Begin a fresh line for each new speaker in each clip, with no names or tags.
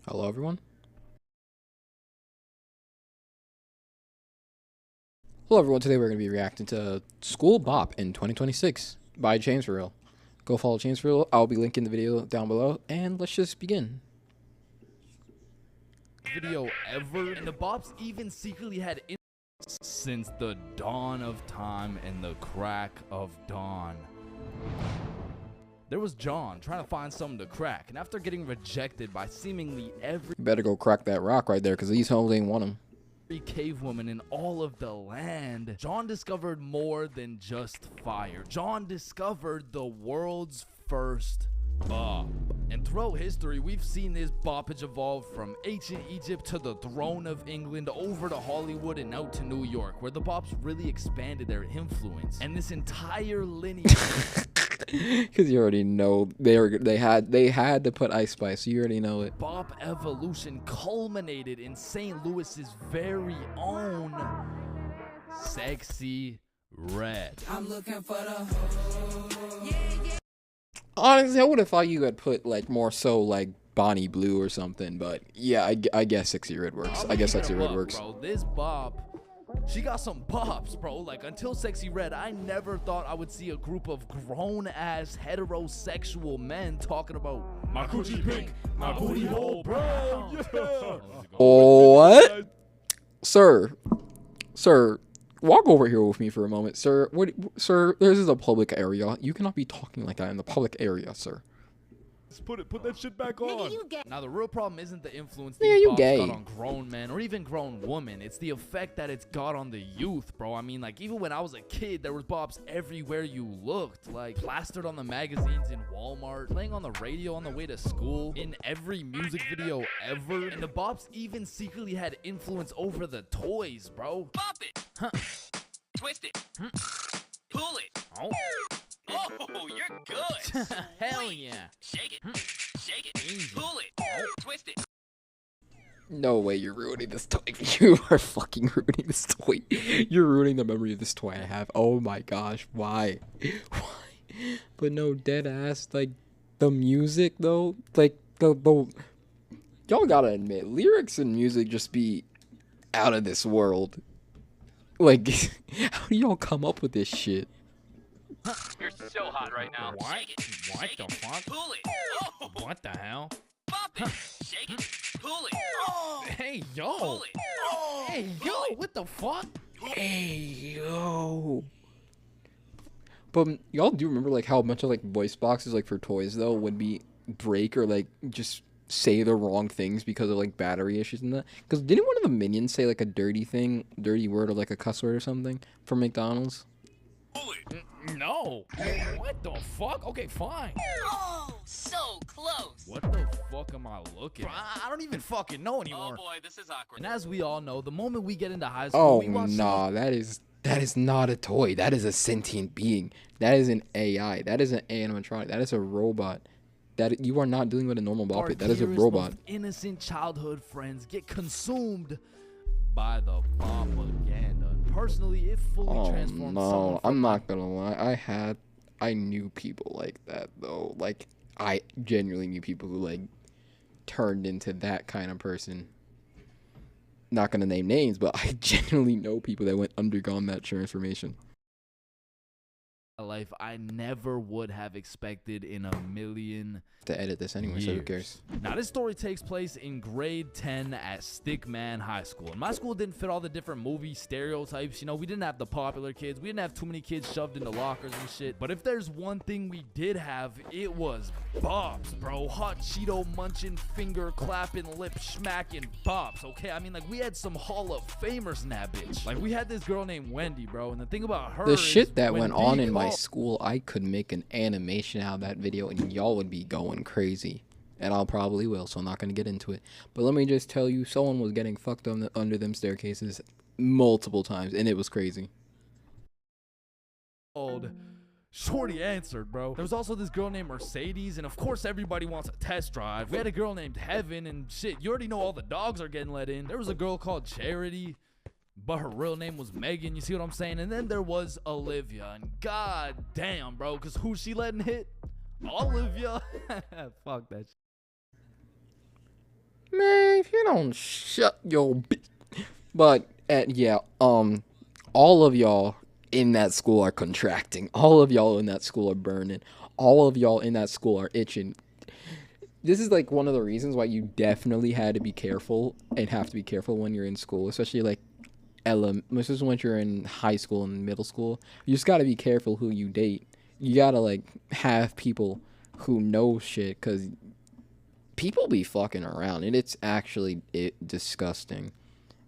Hello, everyone. Hello, everyone. Today we're going to be reacting to School Bop in 2026 by James for Real. Go follow James for Real. I'll be linking the video down below, and let's just begin.
Video ever, and the Bops even secretly had since the dawn of time and the crack of dawn. There was John trying to find something to crack, and after getting rejected by seemingly every
You better go crack that rock right there, because these hoes ain't want him.
cave woman in all of the land, John discovered more than just fire. John discovered the world's first bop. And throughout history, we've seen this boppage evolve from ancient Egypt to the throne of England, over to Hollywood, and out to New York, where the bops really expanded their influence. And this entire lineage
Because you already know they had to put Ice Spice. You already know it.
bop evolution culminated in St. Louis's very own Sexy Red.
I'm looking for the
Honestly, I would have thought you had put like more so like Bonnie Blue or something, but yeah, I guess Sexy Red works. I guess Sexy Red works.
Bro, this bop, she got some bops, bro. Like, until Sexy Red, I never thought I would see a group of grown-ass heterosexual men talking about my coochie pink, my booty hole brown. Yeah.
What? Sir, walk over here with me for a moment, sir. Sir, this is a public area. You cannot be talking like that in the public area, sir.
Put that shit back on.
Now, the real problem isn't the influence
Yeah,
these
you
bops
gay.
got on grown men or even grown women. It's the effect that it's got on the youth, bro. I mean, like, even when I was a kid, there was bops everywhere you looked. Like, plastered on the magazines in Walmart, playing on the radio on the way to school, in every music video ever. And the bops even secretly had influence over the toys, bro.
Bop it.
Huh.
Twist it. Pull it.
Oh,
Oh, you're good.
hell yeah.
Shake it. Shake it.
Easy.
Pull it. Twist it.
No way you're ruining this toy. You are fucking ruining this toy. You're ruining the memory of this toy I have. Oh my gosh, why? Why? But no, dead ass, like, the music though, like, the y'all gotta admit, lyrics and music just be out of this world. Like, how do y'all come up with this shit?
You're so hot right now.
What?
Shake it.
What
Shake
the
it.
fuck?
Pull it. Oh,
What the hell?
bop it. Shake it. Pull it. Oh,
Hey, yo.
pull it. Oh,
Hey, yo, what the fuck?
Hey, yo. But y'all do remember like how a bunch of like voice boxes like for toys though would be break or like just say the wrong things because of like battery issues and that? Because didn't one of the minions say like a dirty word or like a cuss word or something from McDonald's?
pull it.
No. What the fuck? Okay, fine.
Oh, so close.
What the fuck am I looking at? I don't even fucking know
Oh
anymore.
boy, this is awkward.
And as we all know, the moment we get into high school,
Oh
we watch
nah, that is not a toy. That is a sentient being. That is an AI. That is an animatronic. That is a robot. That you are not dealing with a normal
our
Boppet. That is a
dearest,
robot.
most innocent childhood friends get consumed by the propaganda. And personally, it fully
Oh
transformed someone
no,
from
I'm not gonna lie. I knew people like that though. Like I genuinely knew people who like turned into that kind of person. Not gonna name names, but I genuinely know people that went undergone that transformation.
life I never would have expected in a million
To edit this anyway, so who
years.
cares?
Now, this story takes place in grade 10 at Stickman High School. And my school didn't fit all the different movie stereotypes. You know, we didn't have the popular kids. We didn't have too many kids shoved into lockers and shit. But if there's one thing we did have, it was bops, bro. Hot Cheeto munching, finger clapping, lip smacking bops, okay? I mean, like, we had some Hall of Famers in that bitch. Like, we had this girl named Wendy, bro. And the thing about her
The
is
shit that
when
went on
we
in my
all-
school, I could make an animation out of that video and y'all would be going crazy. And I'll probably will, so I'm not gonna get into it. But let me just tell you, someone was getting fucked on under them staircases multiple times, and it was crazy.
Old Shorty answered, bro. There was also this girl named Mercedes, and of course everybody wants a test drive. We had a girl named Heaven, and shit, you already know all the dogs are getting let in. There was a girl called Charity, but her real name was Megan, you see what I'm saying? And then there was Olivia, and god damn, bro, because who she letting hit? Olivia. Fuck that shit.
don't shut your bitch. But yeah, all of y'all in that school are contracting. All of y'all in that school are burning. All of y'all in that school are itching. This is like one of the reasons why you definitely had to be careful and have to be careful when you're in school, especially like this is when you're in high school and middle school. You just got to be careful who you date. You got to like have people who know shit, cuz people be fucking around and it's actually disgusting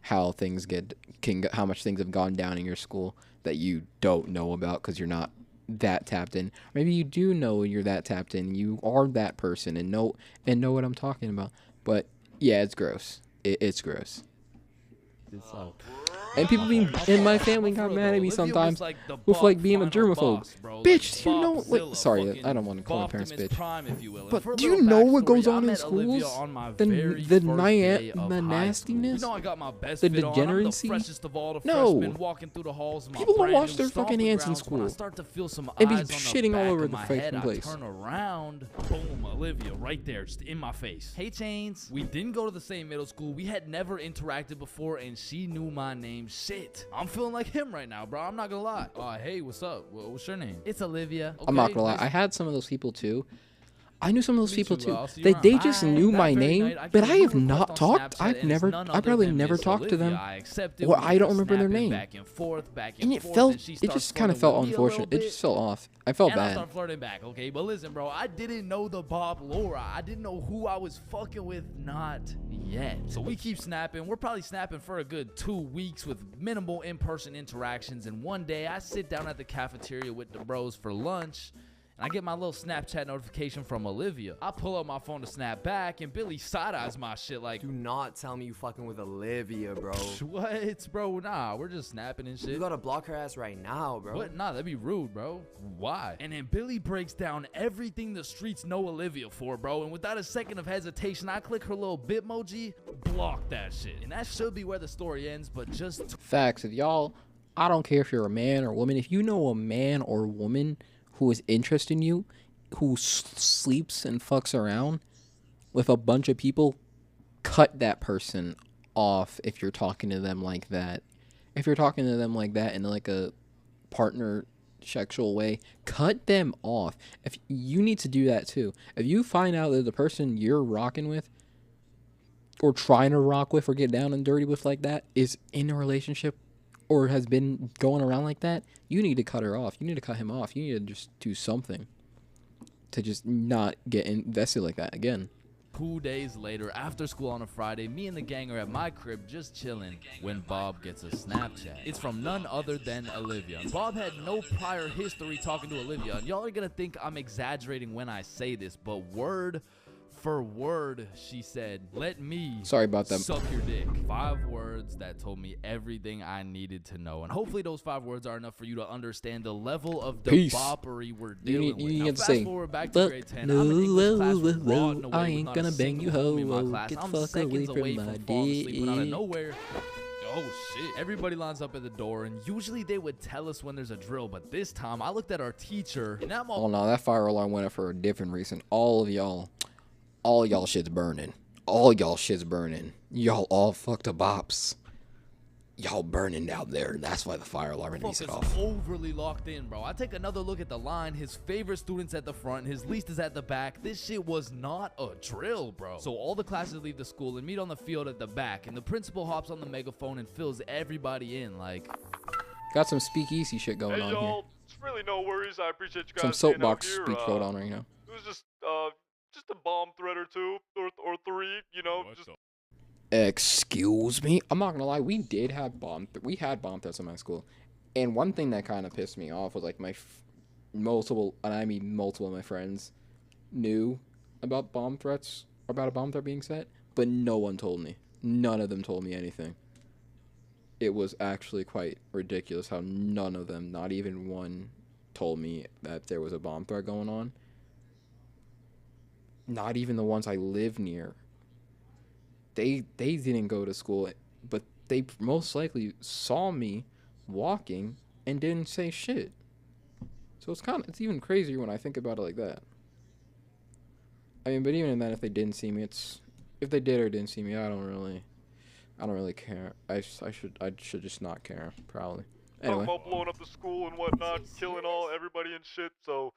how how much things have gone down in your school that you don't know about because you're not that tapped in. Maybe you do know you're that tapped in. You are that person and know what I'm talking about. But yeah, it's gross. It's gross. And people in my family got mad at me sometimes with like being a germaphobe. Bitch, you know, like, sorry, I don't want to call my parents bitch. But do you know what goes on in schools? The nastiness, the degeneracy. No, people don't wash their fucking hands in school and be shitting all over the fucking place.
Turn around, boom, Olivia, right there, just in my face. Hey, Chains. We didn't go to the same middle school. We had never interacted before, and she knew my name. Shit, I'm feeling like him right now, bro. I'm not gonna lie. Hey, what's up? What's your name? It's Olivia. Okay,
I'm not gonna lie. I had some of those people too. I knew some of those people too. They just knew my name, but I have not talked. I probably never talked to them. Or I don't remember their name. And it just kind of felt unfortunate. It just felt off. I felt bad.
I started flirting back, okay? But listen, bro, I didn't know the Bob Laura. I didn't know who I was fucking with, not yet. So we keep snapping. We're probably snapping for a good 2 weeks with minimal in-person interactions. And one day I sit down at the cafeteria with the bros for lunch. And I get my little Snapchat notification from Olivia. I pull up my phone to snap back, and Billy side-eyes my shit like,
do not tell me you fucking with Olivia, bro.
What, bro? Nah, we're just snapping and shit.
You gotta block her ass right now, bro.
What? Nah, that'd be rude, bro. Why? And then Billy breaks down everything the streets know Olivia for, bro. And without a second of hesitation, I click her little Bitmoji, block that shit. And that should be where the story ends, but just
facts. If y'all, I don't care if you're a man or woman, if you know a man or woman who is interested in you, who sleeps and fucks around with a bunch of people, cut that person off if you're talking to them like that. If you're talking to them like that in like a partner sexual way, cut them off. If you need to do that too. If you find out that the person you're rocking with or trying to rock with or get down and dirty with like that is in a relationship or has been going around like that, you need to cut her off. You need to cut him off. You need to just do something to just not get invested like that again.
2 days later, after school on a Friday, me and the gang are at my crib just chilling when Bob gets a Snapchat. It's from none other than Olivia. Bob had no prior history talking to Olivia, and y'all are gonna think I'm exaggerating when I say this, but word for word, she said, let me
sorry about that,
suck your dick. 5 words that told me everything I needed to know. And hopefully those 5 words are enough for you to understand the level of the boppery we're dealing with. Now, fast forward back to grade 10. I'm in English class with Rod, I ain't gonna bang you, ho. I'm seconds away from falling asleep when out of nowhere, oh shit, everybody lines up at the door, and usually they would tell us when there's a drill, but this time I looked at our teacher, and I'm all,
oh no, that fire alarm went off for a different reason. All y'all shit's burning. All y'all shit's burning. Y'all all fucked up bops. Y'all burning down there. That's why the fire alarm needs it off.
Overly locked in, bro. I take another look at the line. His favorite student's at the front. His least is at the back. This shit was not a drill, bro. So all the classes leave the school and meet on the field at the back. And the principal hops on the megaphone and fills everybody in like,
got some speakeasy shit going on here.
It's really no worries. I appreciate you guys.
Some soapbox speak going on right now.
It was just a bomb threat or 2 or 3, you know. Just
excuse me. I'm not gonna lie. We had bomb threats in my school, and one thing that kind of pissed me off was like multiple of my friends knew about bomb threats, about a bomb threat being set, but no one told me. None of them told me anything. It was actually quite ridiculous how none of them, not even one, told me that there was a bomb threat going on. Not even the ones I live near. They didn't go to school, but they most likely saw me walking and didn't say shit. So it's even crazier when I think about it like that. I mean, but even then, if they didn't see me, If they did or didn't see me, I don't really care. I should just not care, probably.
Talking
Anyway,
about blowing up the school and whatnot, killing all everybody and shit. So,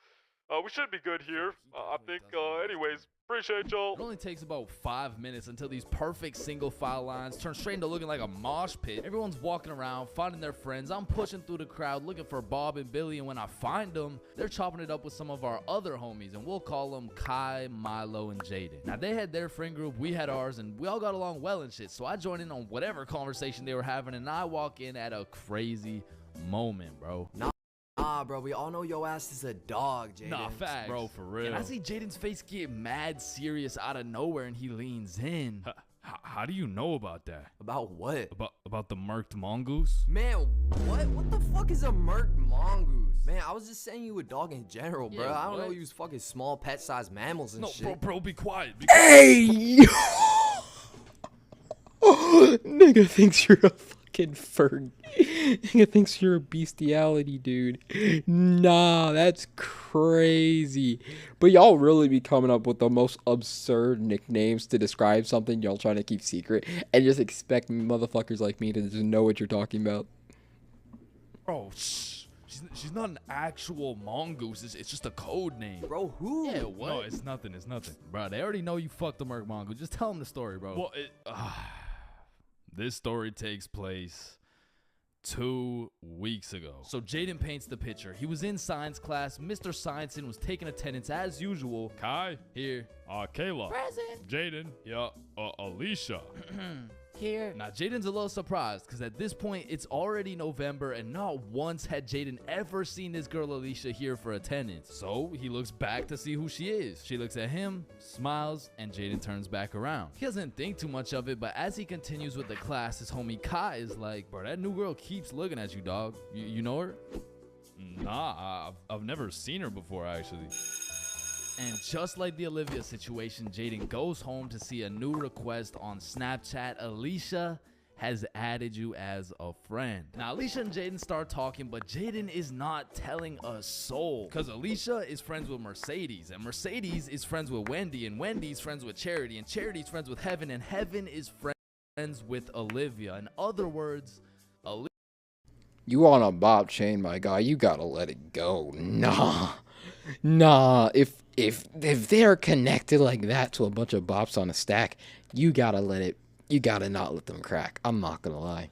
we should be good here. I think. Anyways, appreciate y'all.
It only takes about 5 minutes until these perfect single file lines turn straight into looking like a mosh pit. Everyone's walking around, finding their friends. I'm pushing through the crowd looking for Bob and Billy, and when I find them, they're chopping it up with some of our other homies, and we'll call them Kai, Milo, and Jaden. Now, they had their friend group, we had ours, and we all got along well and shit, so I joined in on whatever conversation they were having, and I walk in at a crazy moment, bro.
Nah, bro, we all know your ass is a dog, Jaden.
Nah, facts. Bro, for real. And I see Jaden's face get mad serious out of nowhere, and he leans in. How do you know about that?
About what?
About the murked mongoose?
Man, what? What the fuck is a murked mongoose? Man, I was just saying you a dog in general, bro.
Yeah,
I don't
what?
know you was fucking small pet-sized mammals and
No,
shit.
bro, be quiet.
hey, nigga thinks you're a fucking fern. Nigga thinks you're a bestiality, dude. Nah, that's crazy. But y'all really be coming up with the most absurd nicknames to describe something y'all trying to keep secret, and just expect motherfuckers like me to just know what you're talking about.
Bro, shh. She's not an actual mongoose. It's just a code name.
Bro, who?
Yeah, what? No, it's nothing. It's nothing. Bro, they already know you fucked the murk mongoose. Just tell them the story, bro. Well, this story takes place 2 weeks ago. So Jaden paints the picture. He was in science class. Mr. Scienceson was taking attendance as usual. Kai, here. Kayla. Present. Jaden. Yeah. Alicia. Here. Now, Jaden's a little surprised because at this point, it's already November and not once had Jaden ever seen this girl Alicia here for attendance. So he looks back to see who she is. She looks at him, smiles, and Jaden turns back around. He doesn't think too much of it, but as he continues with the class, his homie Kai is like, bro, that new girl keeps looking at you, dog. You know her? Nah, I've never seen her before, actually. And just like the Olivia situation, Jaden goes home to see a new request on Snapchat. Alicia has added you as a friend. Now, Alicia and Jaden start talking, but Jaden is not telling a soul because Alicia is friends with Mercedes, and Mercedes is friends with Wendy, and Wendy's friends with Charity, and Charity's friends with Heaven, and Heaven is friends with Olivia. In other words,
You on a Bop chain, my guy. You gotta let it go. Nah. If they're connected like that to a bunch of bops on a stack, you gotta not let them crack. I'm not gonna lie.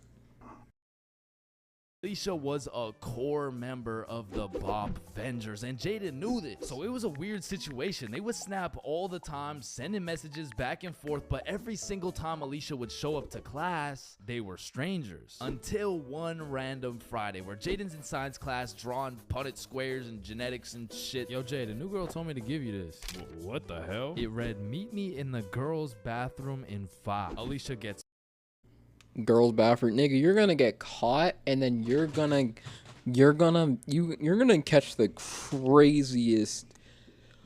Alicia was a core member of the Bop Vengers, and Jaden knew this. So it was a weird situation. They would snap all the time, sending messages back and forth, but every single time Alicia would show up to class, they were strangers. Until one random Friday where Jaden's in science class drawing Punnett squares and genetics and shit. Yo, Jaden, new girl told me to give you this. What the hell? It read, "Meet me in the girls' bathroom in 5." Alicia gets
Girls' bathroom, nigga, you're gonna get caught, and then you're gonna catch the craziest.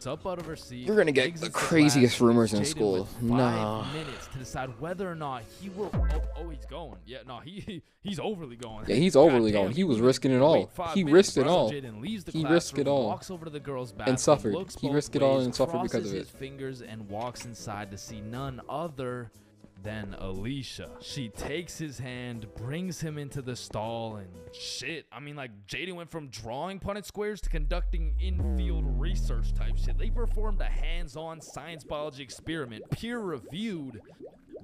up out of her seat.
You're gonna get
exits
the
class,
craziest rumors in
Jaden
school.
with 5
Nah.
minutes to decide whether or not he will. Oh, he's going. Yeah, no, he's overly going.
Yeah, he's overly
Goddamn,
going. He was risking it all.
wait 5
He
minutes,
risked it
bro.
all.
Jaden leaves the
He risked it
classroom,
all.
walks over to the girls' bathroom,
suffered.
looks
He
both
risked it all
ways,
and suffered because
crosses
of
his
it.
fingers and walks inside to see none other than Alicia. She takes his hand, brings him into the stall, and shit. I mean, like, Jaden went from drawing Punnett squares to conducting in-field research type shit. They performed a hands-on science biology experiment, peer-reviewed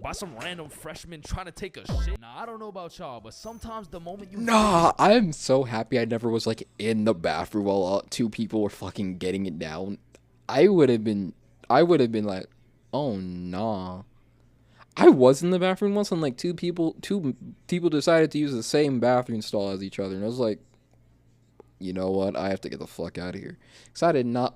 by some random freshman trying to take a shit. Now, I don't know about y'all, but sometimes the moment you
Nah, I'm so happy I never was like in the bathroom while 2 people were fucking getting it down. I would have been like, oh nah. I was in the bathroom once and like two people decided to use the same bathroom stall as each other, and I was like, you know what? I have to get the fuck out of here. Cause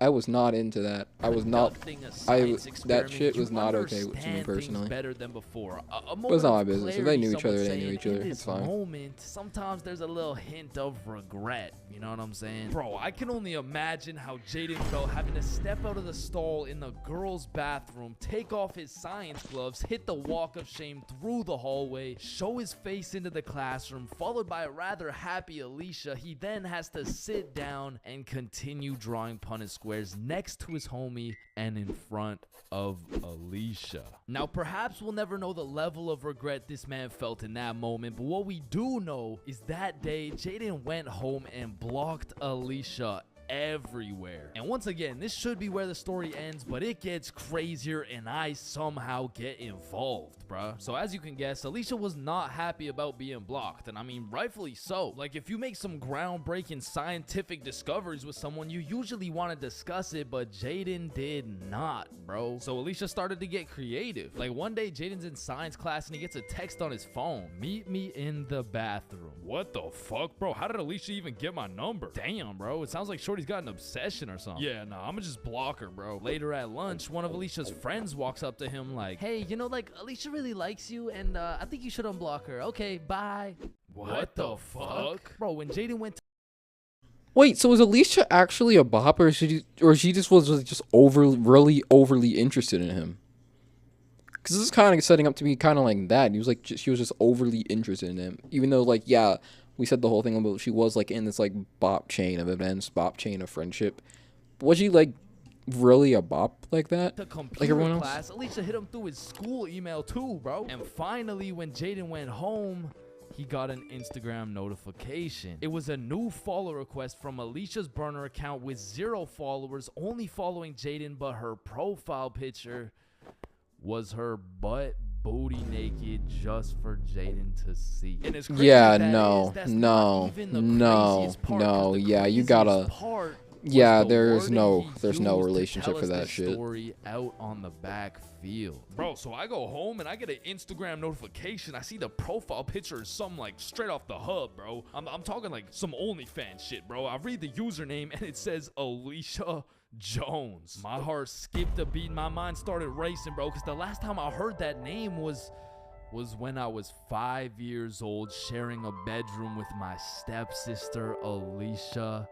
I was not into that. That shit was not okay with me personally.
Better than before.
But it's not my business. If they knew each other, they knew each other. It's fine.
Moment, sometimes there's a little hint of regret. You know what I'm saying? Bro, I can only imagine how Jaden felt having to step out of the stall in the girls' bathroom, take off his science gloves, hit the walk of shame through the hallway, show his face into the classroom, followed by a rather happy Alicia. He then has to sit down and continue drawing Punnett squares next to his homie and in front of Alicia. Now, perhaps we'll never know the level of regret this man felt in that moment, but what we do know is that day, Jaden went home and blocked Alicia everywhere. And once again, this should be where the story ends, but it gets crazier and I somehow get involved, bruh. So as you can guess, Alicia was not happy about being blocked, and I mean rightfully so. Like, if you make some groundbreaking scientific discoveries with someone, you usually want to discuss it, but Jaden did not, bro. So Alicia started to get creative. Like, one day Jaden's in science class and he gets a text on his phone: "Meet me in the bathroom." What the fuck, bro? How did Alicia even get my number? Damn, bro, it sounds like Shorty's got an obsession or something. Yeah, nah, I'ma just block her, bro. Later at lunch, one of Alicia's friends walks up to him like, "Hey, you know, like, Alicia really likes you, and I think you should unblock her. Okay, bye." What the fuck? Bro, when Jaden went to
Wait, so is Alicia actually a bop, or she just was just really overly interested in him? Because this is kind of setting up to be kind of like that. He was like, she was just overly interested in him, even though, like, yeah, we said the whole thing about she was like in this like bop chain of events, bop chain of friendship. Was she like really a bop like that?
the computer
Like everyone else?
class, Alicia hit him through his school email too, bro. And finally, when Jaden went home, he got an Instagram notification. It was a new follow request from Alicia's burner account with 0 followers, only following Jaden, but her profile picture was her butt booty naked just for Jaden to see. And as crazy
Yeah,
as that
no,
is, that's
no,
not even the
no,
craziest part,
no,
'cause the
yeah, you
craziest
gotta-
part
Yeah,
was the
there's no
wording he
there's no
used to
relationship
tell
for
us
that
the
shit.
story out on the back field. Bro, so I go home and I get an Instagram notification. I see the profile picture is something like straight off the hub, bro. I'm talking like some OnlyFans shit, bro. I read the username and it says Alicia Jones. My heart skipped a beat. My mind started racing, bro, because the last time I heard that name was when I was 5 years old, sharing a bedroom with my stepsister Alicia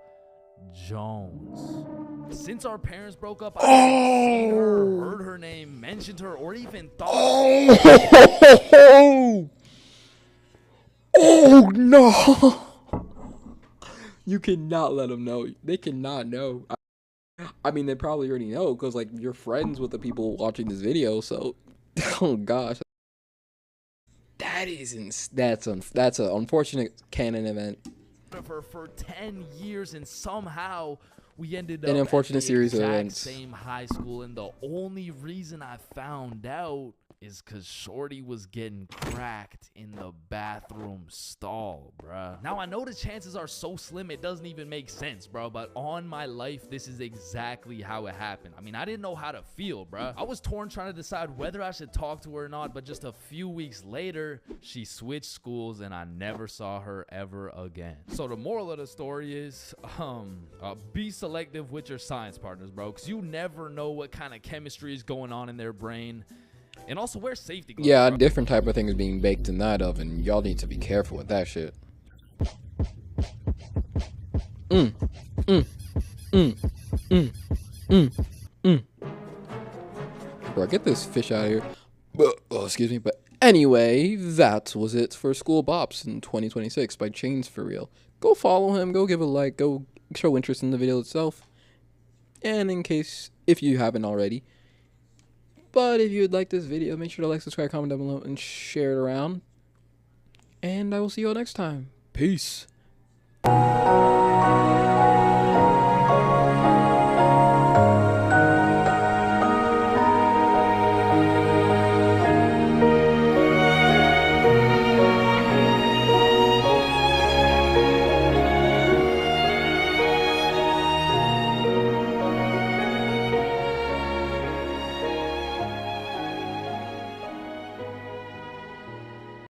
Jones. Since our parents broke up, I haven't seen her, heard her name, mentioned her, or even thought.
Oh, oh no! You cannot let them know. They cannot know. I mean, they probably already know because like you're friends with the people watching this video. So, oh gosh, that's an unfortunate canon event.
Of her for 10 years, and somehow we ended up
An unfortunate
at the
series of
exact
events.
same high school, and the only reason I found out is because Shorty was getting cracked in the bathroom stall, bruh. Now, I know the chances are so slim it doesn't even make sense, bro, but on my life, this is exactly how it happened. I mean, I didn't know how to feel, bruh. I was torn trying to decide whether I should talk to her or not, but just a few weeks later, she switched schools and I never saw her ever again. So the moral of the story is, be selective with your science partners, bro, because you never know what kind of chemistry is going on in their brain. And also wear safety gloves.
Yeah, a
bro.
different type of thing is being baked in that oven. Y'all need to be careful with that shit. Bro, get this fish out of here. Oh, excuse me. But anyway, that was it for School Bops in 2026 by Chains For Real. Go follow him. Go give a like. Go show interest in the video itself. And in case, if you haven't already. But if you would like this video, make sure to like, subscribe, comment down below, and share it around. And I will see you all next time. Peace.